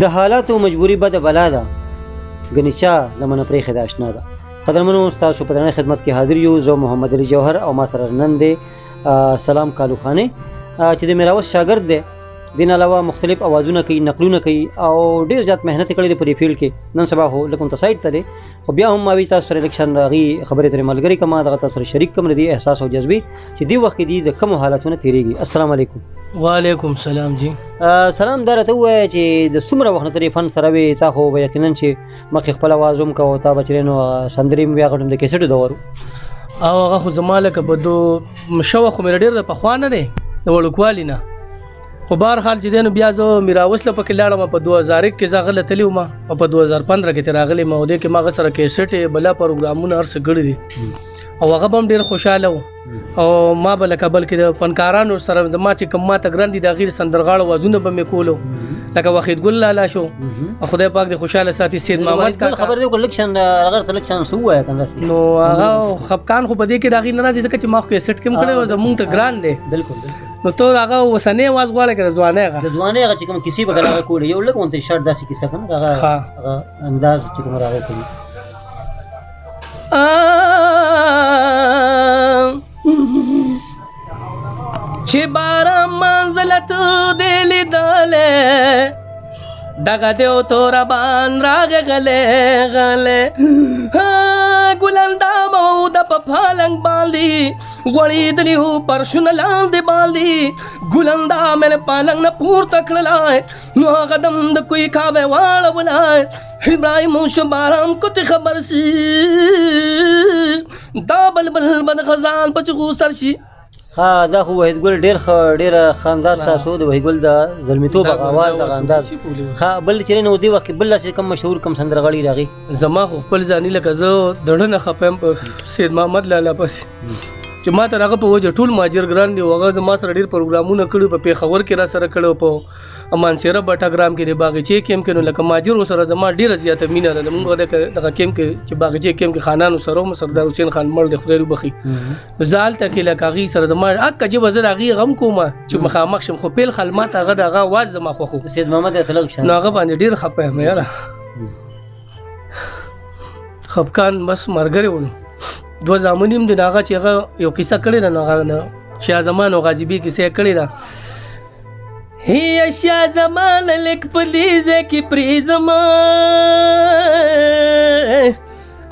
د حالاتو مجبوري بده بلا ده ګنې چا لمنه پرېښې ده اشنا ده. قدرمنو ستاسو په درنه خدمت کې حاضر یو زه محمد علي جوهر او ما سره نن دی سلام کالوخانې چې د میراوس شاګرد دی. دین علاوه مختلف اوازونه کوي، نقلونه کوي او ډېر زیات محنت کړی دی په دې فیلډ کې. نن سبا خو لږ متساعد ته دی خو بیا هم ما وي تاسو سره الیکشن هغې خبرې ترې ملګري کړم، دغه تاسو سره شریک کړم د دې احساس او جذبې چې دې وخت کې دي د کومو حالتونه تېرېږي. السلام علیکم. وعلیکم سلام جی. سلام دا راته ووایه چې د څومره وخت نه ته دې فن سره وې؟ تا خو به یقینا چې مخکې خپل اواز هم کوه، تا به چې نو سندرې هم بیا غټم د کیسټو دور او هغه خو زما لکه په شوق خو مې ډېر د پخوا نه دی د وړوکوالي نه. خو بهرحال چې دی نو بیا زه میراوس له پکې لاړم په 2001 کې زه هغه له تللی وم او په 2015 کې ترې راغلی یم او دې کې ما هغه سره کیسټې بله پروګرامونه هر څه ګړي دي او هغه به هم ډېر خوشحاله و او ما به لکه بلکې د فنکارانو سره زما چې کوم ما ته ګران دي د هغې د سندرغاړو وازونه به مې کولو لکه وحید ګل لالا شو خدای پاک دې خوشحاله ساتي. سید محمد کاکا خبر دی کلیکشن هغه سلیکشن څه ووایه که نو هغه خفقان خو په دې کې د هغې نه راځي ځکه چې ما خو کیسټ کې هم کړی و زمونږ ته ګران دی. بلکل نو ته هغه اوسنی اواز غواړې که د ځوانۍ هغه د ځوانۍ هغه چې کوم کیسې به هغه کولې یو لږ غونتی شارټ داسې کیسه که نه هغه انداز چې کوم هغه کوي چې باران منزلت دې لیدلې دغه دې او توربان راغې غلې غلې ګلندام او د په پالنګ باندې غوړېدلي و پرشونه لاندې باندې ګلندام یې له پالنګ نه پورته کړلی نو هغه دم د کوی کاوی واړولی ابراهیم شو باران کوتې خبر شي دا بلبل بد غزال په چغو سر شي. ها دا خو وحید ګل ډېره ښه انداز تاسو د وحید ګل د زلمیتوب هغه اواز هغه انداز بل چې نو دې وخت کې بل داسې کم مشهور کم سندرغاړي راغی زما خو خپل ځاني لکه زه دړه نه خپه یم په سید محمد لالا پسې چې ما ته هغه په وجه ټول مهاجر ګران دي هغه زما سره ډېر پروګرامونه کړي په پېښور کې را سره کړی په امانسیره بټګرام کې د باغچې کیم کې نو لکه مهاجرو سره زما ډېره زیاته مینه ده. موږ دغه کیم کې چې باغچې کیم کې خانانو سره وم سردار حسین خان مړ دی خدای وبخي زه هلته کې لکه هغې سره زما حقه ژبه زه د هغې غم کوم چې مخامخ شم خو پیل خل ما ته هغه د هغه اواز زما خوښ و سید محمد اطلق شان نو هغه باندې ډېر خفه یم یاره خفقان بس ملګری ول دوه زامن هم دي هغه چې هغه یو کیسه کړې ده نو هغه شاه زمان او غازي بي کیسه کړې ده هي شاه زمان لیک په دې ځای کې پرې زما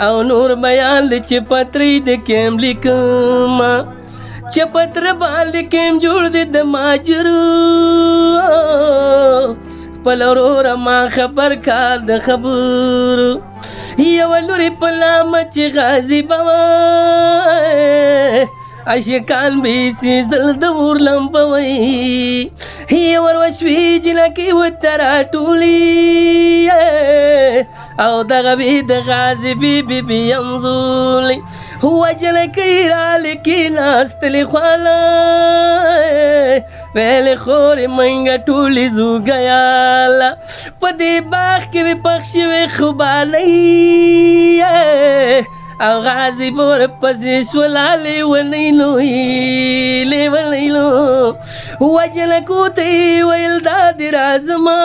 او نور بیان چې پترې د کیم لیکم چې پتر باندې کیم جوړ دې د ماجرو خپل ورور ما خبر کار د خبرو یو لوري په لامه چې غازي بوای عاشقان به سي زل د ور لمبوي هي ور وشوي جنکي وتر ټولي او دغه بي د غازي بي ينزولي هو جنکي را لکي ناستلي خاله ویل خوري منګه ټولي زوګياله پدې باغ کې به پخشي وي خوبالي او غازي بور پسې شولالې ونیلو هیلې ونیلو وجل کوتې ویل دا دې رازما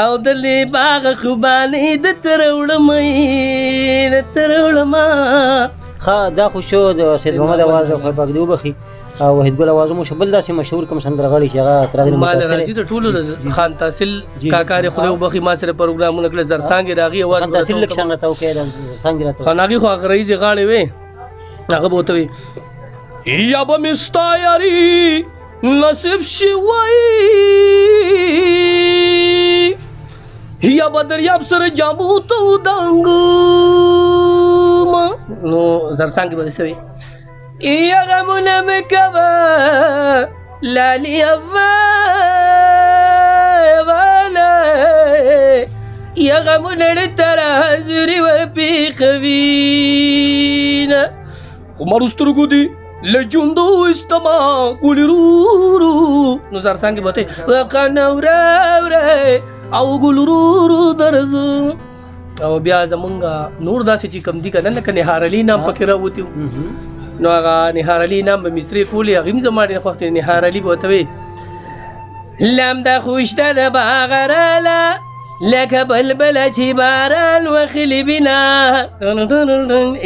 او دلې باغ خوبانې د تروړما ښه دا خو شو د سید محمد اواز او خدای پاک دې وبخي او وحید ګل اواز مو شبل داسې مشهور کوم سندرغاړي چې هغه تراغلي مال راځي د ټولو خان تحصیل کاکا خدای وبخي ما سره پروګرامونه کړل زرسانګي راغي اواز خان تحصیل لکشن راته وکړ زرسانګي راته خاناغي خو هغه رئیس غاړې وې هغه بوته وي یا به مستایری نصیب شي وای یا به دریاب سره جامو تو دنګو نو زرسانګي به سوي یا غمونه مکوا لالی والا یا غمونه تر حضوری ورپی خوینا عمر استرگو دی لجندو استما گولی رو نو زرسانگی باته وقانا ورا او گولی رو درزو او بیا زمونږه نور داسې چې کم دي که نه لکه نهار علي نام پکې راوتي نو هغه نهار علي نام به مصري کولې هغې هم زما ډېر خوښ دی نهار علي به ورته وی لم د خوشته د باغراله لکه بلبله چې باران وخلي بنا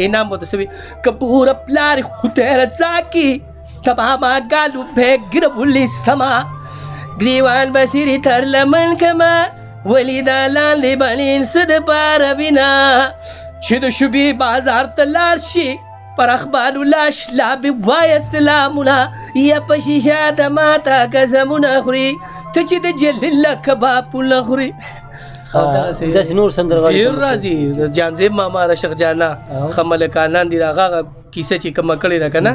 انعام به ته که پوره پلار خدای رضاکي تبا ما ګالو بګره بولي سما ګریوان به سیرې تر لمن کما ولې دا لاندې بلین څه دپاره بنا چې د شوبې بازار ته لاړ شي پر اخبارو لاش لا به وایه سلامونه یا په شیشه د ماته قسمونه خوري ته چې د جلیله کبابونه خوري داسې نور سندرغاړي ډېر راځي د جانزیب ماما رشق جانا ښه ملکانان دي د هغه کیسه چې کومه کړې ده که نه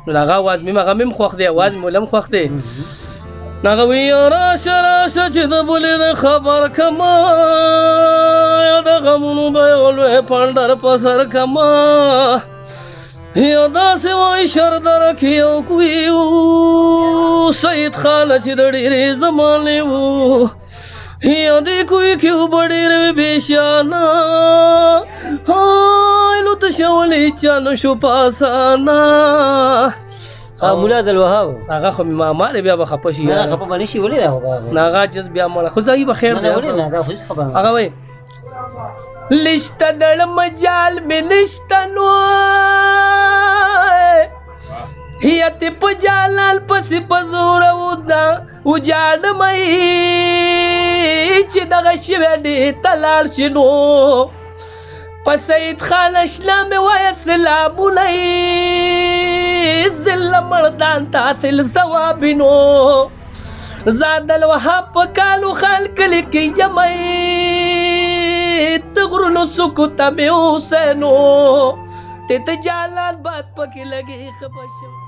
نو د هغه اواز مې هغه مې خوښ دی اواز مې ولم خوښ دی نو هغه وایي راشه راشه چې د بلې د خبر کما یا د غمونو به یو لوی پنډر په سر کما یا داسې وایي شردره کې یو کوي و سید خانه چې د ډېرې زمانې و یا دې کوی کې اوبه ډېرې وې بېشانه های نو تشولی چا نه شو په اسانه ملا عبدالوهاب هغه خو مې ماما دی بیا به خفه شي خفه به نه شي ولې دا نه هغه جز بیا مړه خو ځایي به خیر دی هغه وایي لشته دړ مجال مې نشته نو هیته په جالال پسې په زوره وجاړمئ چې دغه شوی ډې ته لاړ شي نو په سید خان اشنا مې وایه سلامونه زله مردان تاسل ثوابینو زاد الوهاب په کالوخان کلي کې یمئ د غرونو سکوته مې اوسینو ته جالال باد پکې لګې خفه شم